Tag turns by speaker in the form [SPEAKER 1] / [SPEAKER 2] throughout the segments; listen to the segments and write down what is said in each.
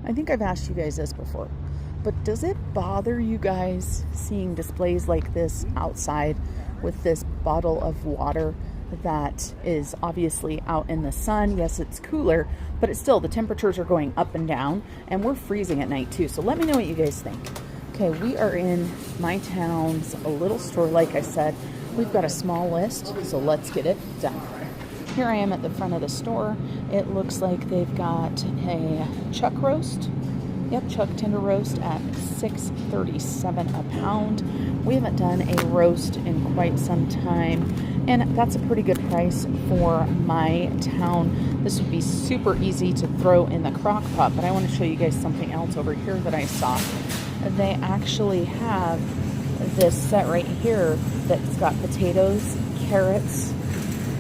[SPEAKER 1] I think I've asked you guys this before, but does it bother you guys seeing displays like this outside with this bottle of water that is obviously out in the sun? Yes, it's cooler, but it's still, the temperatures are going up and down, and we're freezing at night too. So let me know what you guys think. Okay, we are in my town's a little store. Like I said, we've got a small list, so let's get it done. Here I am at the front of the store. It looks like they've got a chuck roast. Yep, chuck tender roast at $6.37 a pound. We haven't done a roast in quite some time, and that's a pretty good price for my town. This would be super easy to throw in the crock pot, but I want to show you guys something else over here that I saw. They actually have this set right here that's got potatoes, carrots,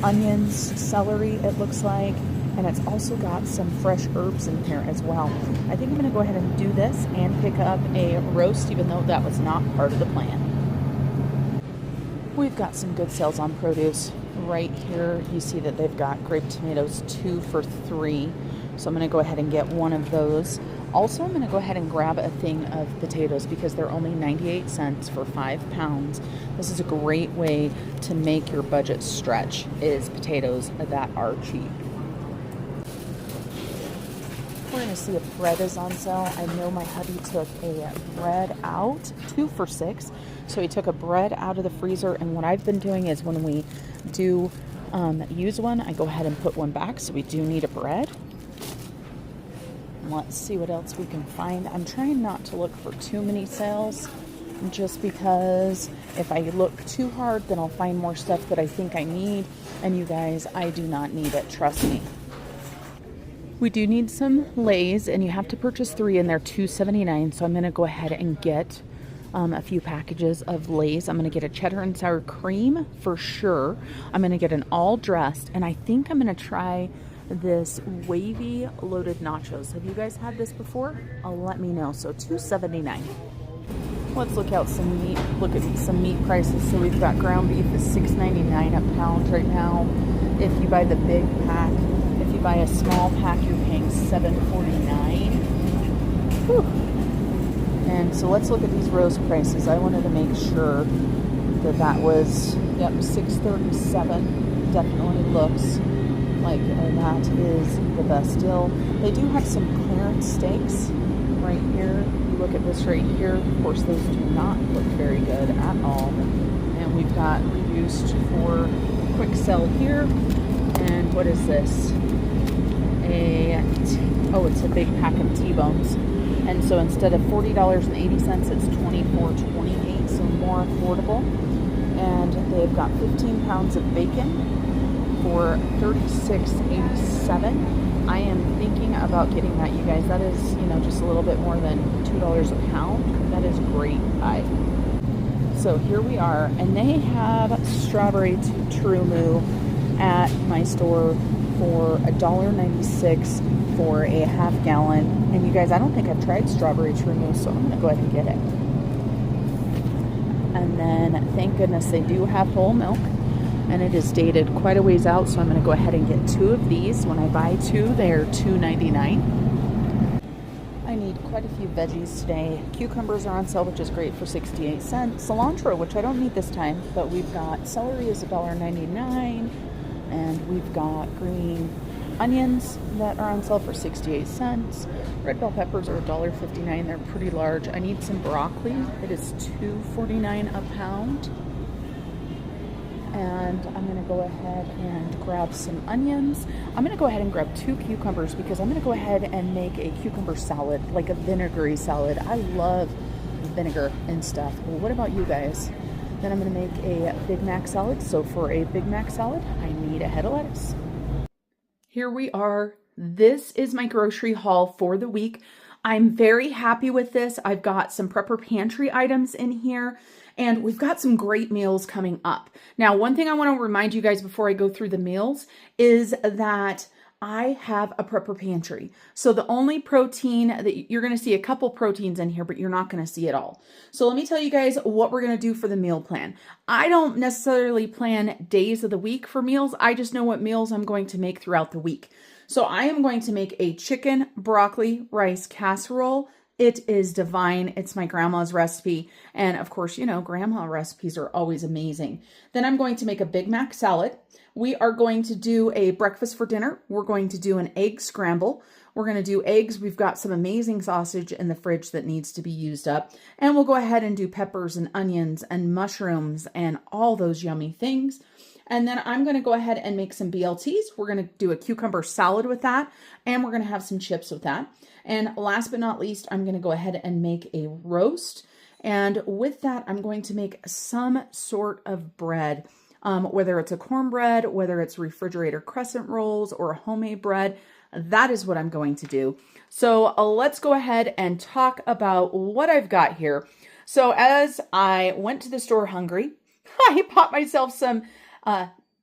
[SPEAKER 1] onions, celery, it looks like, and it's also got some fresh herbs in here as well. I think I'm going to go ahead and do this and pick up a roast, even though that was not part of the plan. We've got some good sales on produce. Right here, you see that they've got grape tomatoes 2 for $3. So I'm going to go ahead and get one of those. Also, I'm going to go ahead and grab a thing of potatoes because they're only 98 cents for 5 pounds. This is a great way to make your budget stretch, is potatoes that are cheap. We're going to see if bread is on sale. I know my hubby took a bread out, 2 for $6. So he took a bread out of the freezer, and what I've been doing is when we do use one, I go ahead and put one back, so we do need a bread. Let's see what else we can find. I'm trying not to look for too many sales, just because if I look too hard, then I'll find more stuff that I think I need. And you guys, I do not need it, trust me. We do need some Lay's, and you have to purchase 3, and they're $2.79. So I'm going to go ahead and get a few packages of Lay's. I'm going to get a cheddar and sour cream for sure. I'm going to get an all dressed, and I think I'm going to try this wavy loaded nachos. Have you guys had this before? Let me know. So $2.79. Let's look at some meat prices. So we've got ground beef is $6.99 a pound right now. If you buy the big pack, if you buy a small pack, you're paying $7.49. Whew. And so let's look at these roast prices. I wanted to make sure that that was, yep, $6.37. Definitely looks like that is the best deal. They do have some clearance steaks right here. You look at this right here. Of course, those do not look very good at all. And we've got reduced for quick sell here. And what is this? It's a big pack of T-bones. And so instead of $40.80, it's $24.28, so more affordable. And they've got 15 pounds of bacon for $36.87. I am thinking about getting that, you guys. That is, just a little bit more than $2 a pound. That is great buy. So here we are, and they have strawberry Trumu at my store for $1.96 for a half gallon. And you guys, I don't think I've tried strawberry Trumu, so I'm gonna go ahead and get it. And then, thank goodness, they do have whole milk. And it is dated quite a ways out, so I'm going to go ahead and get 2 of these. When I buy 2, they are $2.99. I need quite a few veggies today. Cucumbers are on sale, which is great, for 68 cents. Cilantro, which I don't need this time, but we've got celery is $1.99, and we've got green onions that are on sale for 68 cents. Red bell peppers are $1.59. They're pretty large. I need some broccoli. It is $2.49 a pound. And I'm going to go ahead and grab some onions. I'm going to go ahead and grab 2 cucumbers because I'm going to go ahead and make a cucumber salad, like a vinegary salad. I love vinegar and stuff. Well, what about you guys? Then I'm going to make a Big Mac salad. So for a Big Mac salad, I need a head of lettuce. Here we are. This is my grocery haul for the week. I'm very happy with this. I've got some prepper pantry items in here. And we've got some great meals coming up. Now, one thing I want to remind you guys before I go through the meals is that I have a prepper pantry. So the only protein that you're going to see a couple proteins in here, but you're not going to see it all. So let me tell you guys what we're going to do for the meal plan. I don't necessarily plan days of the week for meals. I just know what meals I'm going to make throughout the week. So I am going to make a chicken broccoli rice casserole. It is divine. It's my grandma's recipe. And of course, you know, grandma recipes are always amazing. Then I'm going to make a Big Mac salad. We are going to do a breakfast for dinner. We're going to do an egg scramble. We're going to do eggs. We've got some amazing sausage in the fridge that needs to be used up. And we'll go ahead and do peppers and onions and mushrooms and all those yummy things. And then I'm going to go ahead and make some BLTs. We're going to do a cucumber salad with that. And we're going to have some chips with that. And last but not least, I'm going to go ahead and make a roast. And with that, I'm going to make some sort of bread, whether it's a cornbread, whether it's refrigerator crescent rolls or a homemade bread. That is what I'm going to do. So let's go ahead and talk about what I've got here. So as I went to the store hungry, I bought myself some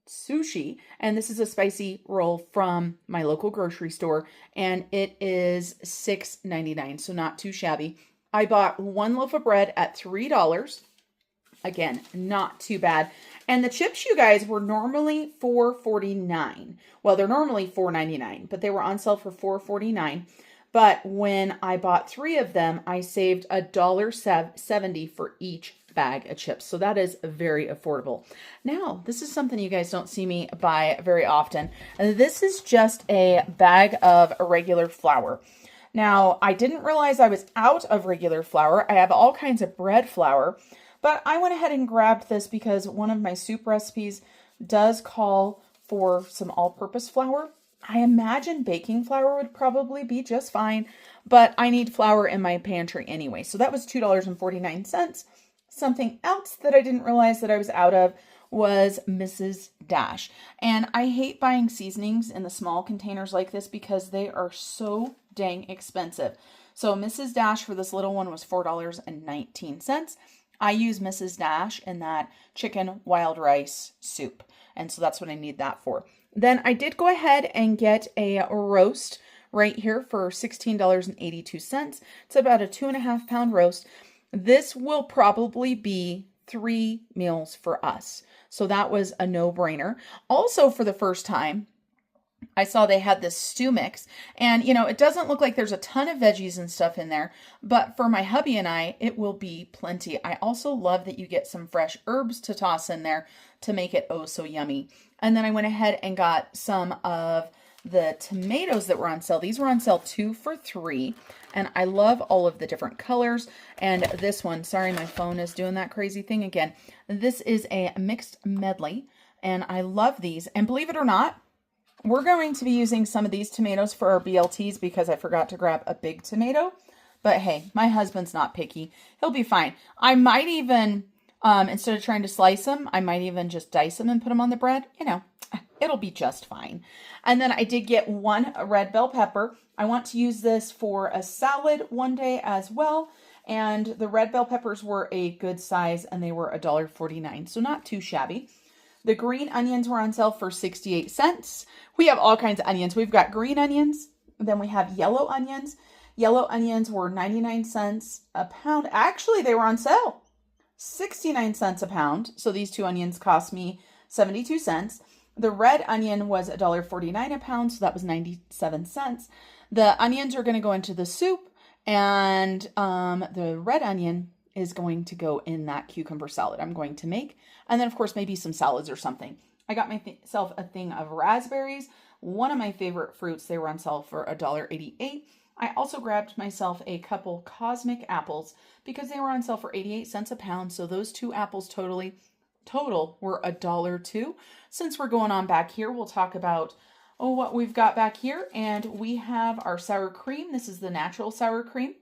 [SPEAKER 1] sushi, and this is a spicy roll from my local grocery store, and it is $6.99, so not too shabby. I bought one loaf of bread at $3. Again, not too bad. And the chips, you guys, were normally $4.49. Well, they're normally $4.99, but they were on sale for $4.49. But when I bought 3 of them, I saved $1.70 for each bag of chips. So that is very affordable. Now, this is something you guys don't see me buy very often. This is just a bag of regular flour. Now, I didn't realize I was out of regular flour. I have all kinds of bread flour, but I went ahead and grabbed this because one of my soup recipes does call for some all-purpose flour. I imagine baking flour would probably be just fine, but I need flour in my pantry anyway. So that was $2.49. Something else that I didn't realize that I was out of was Mrs. Dash. And I hate buying seasonings in the small containers like this because they are so dang expensive. So Mrs. Dash for this little one was $4.19. I use Mrs. Dash in that chicken wild rice soup. And so that's what I need that for. Then I did go ahead and get a roast right here for $16.82. It's about a 2.5 pound roast. This will probably be 3 meals for us. So that was a no-brainer. Also, for the first time, I saw they had this stew mix, and you know, it doesn't look like there's a ton of veggies and stuff in there, but for my hubby and I, it will be plenty. I also love that you get some fresh herbs to toss in there to make it oh so yummy. And then I went ahead and got some of the tomatoes that were on sale. These were on sale 2 for $3, and I love all of the different colors. And this one, sorry, my phone is doing that crazy thing again. This is a mixed medley, and I love these. And believe it or not, we're going to be using some of these tomatoes for our BLTs because I forgot to grab a big tomato. But hey, my husband's not picky. He'll be fine. I might even, instead of trying to slice them, I might even just dice them and put them on the bread. You know, it'll be just fine. And then I did get one red bell pepper. I want to use this for a salad one day as well. And the red bell peppers were a good size and they were $1.49. So not too shabby. The green onions were on sale for 68 cents. We have all kinds of onions. We've got green onions, then we have yellow onions. Yellow onions were 99 cents a pound. Actually, they were on sale, 69 cents a pound. So these 2 onions cost me 72 cents. The red onion was $1.49 a pound, so that was 97 cents. The onions are going to go into the soup, and the red onion is going to go in that cucumber salad I'm going to make. And then, of course, maybe some salads or something. I got myself a thing of raspberries, one of my favorite fruits. They were on sale for $1.88. I also grabbed myself a couple cosmic apples because they were on sale for 88 cents a pound. So those 2 apples total were $1.02. Since we're going on back here, we'll talk about what we've got back here. And we have our sour cream. This is the natural sour cream.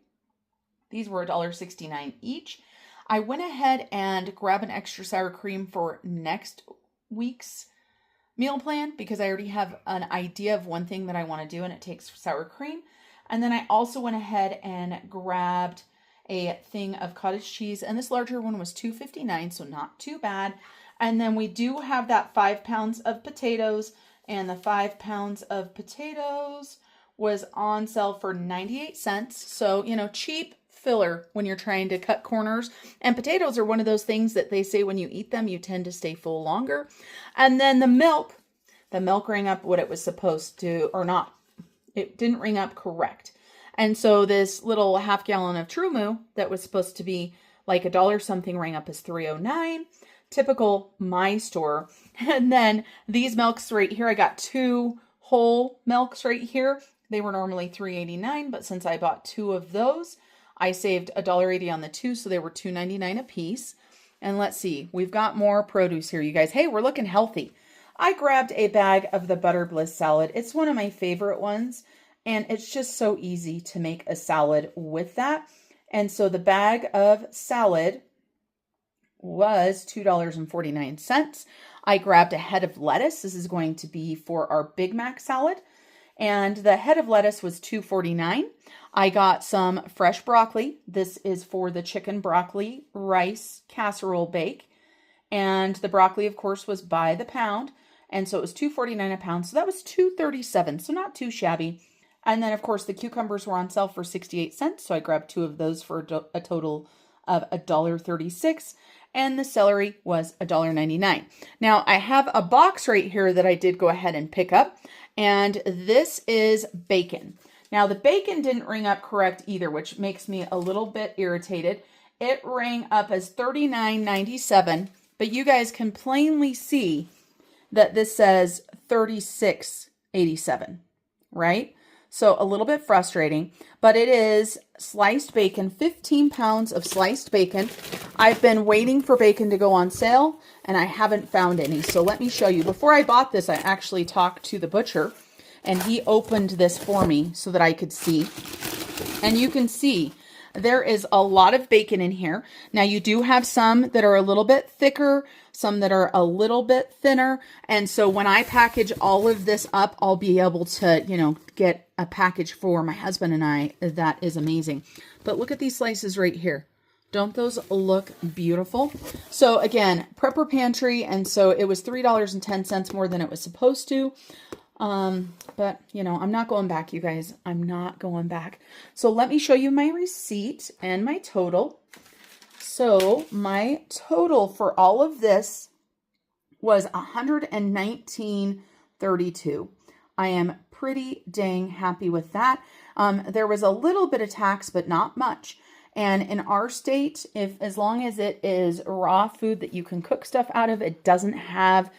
[SPEAKER 1] These were $1.69 each. I went ahead and grabbed an extra sour cream for next week's meal plan because I already have an idea of one thing that I want to do, and it takes sour cream. And then I also went ahead and grabbed a thing of cottage cheese, and this larger one was $2.59, so not too bad. And then we do have that 5 pounds of potatoes, and the 5 pounds of potatoes was on sale for 98 cents. So, you know, cheap filler when you're trying to cut corners. And potatoes are one of those things that they say when you eat them, you tend to stay full longer. And then the milk The milk rang up what it was supposed to, or not. It didn't ring up correct. And so this little half gallon of True Moo that was supposed to be like $1 something rang up as $3.09. Typical my store. And then these milks right here, I got 2 whole milks right here. They were normally $3.89, but since I bought 2 of those, I saved $1.80 on the 2, so they were $2.99 a piece. And let's see, we've got more produce here, you guys. Hey, we're looking healthy. I grabbed a bag of the Butter Bliss salad. It's one of my favorite ones, and it's just so easy to make a salad with that. And so the bag of salad was $2.49. I grabbed a head of lettuce. This is going to be for our Big Mac salad. And the head of lettuce was $2.49. I got some fresh broccoli. This is for the chicken broccoli rice casserole bake. And the broccoli, of course, was by the pound. And so it was $2.49 a pound. So that was $2.37. So not too shabby. And then, of course, the cucumbers were on sale for 68 cents. So I grabbed 2 of those for a total of $1.36. And the celery was $1.99. Now, I have a box right here that I did go ahead and pick up. And this is bacon. Now, the bacon didn't ring up correct either, which makes me a little bit irritated. It rang up as $39.97, but you guys can plainly see that this says $36.87, right? So a little bit frustrating, but it is sliced bacon, 15 pounds of sliced bacon. I've been waiting for bacon to go on sale, and I haven't found any. So let me show you. Before I bought this, I actually talked to the butcher, and he opened this for me so that I could see. And you can see there is a lot of bacon in here. Now, you do have some that are a little bit thicker, some that are a little bit thinner. And so when I package all of this up, I'll be able to, get a package for my husband and I. That is amazing. But look at these slices right here. Don't those look beautiful? So again, Prepper Pantry. And so it was $3.10 more than it was supposed to. But I'm not going back, you guys. I'm not going back. So let me show you my receipt and my total. So my total for all of this was $119.32. I am pretty dang happy with that. There was a little bit of tax, but not much. And in our state, as long as it is raw food that you can cook stuff out of, it doesn't have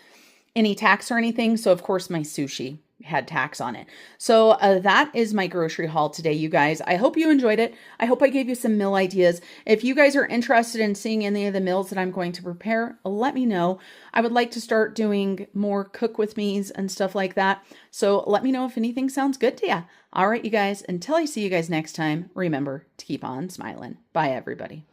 [SPEAKER 1] any tax or anything. So of course my sushi had tax on it. So that is my grocery haul today, you guys. I hope you enjoyed it. I hope I gave you some meal ideas. If you guys are interested in seeing any of the meals that I'm going to prepare, let me know. I would like to start doing more cook with me's and stuff like that. So let me know if anything sounds good to you. All right, you guys, until I see you guys next time, remember to keep on smiling. Bye, everybody.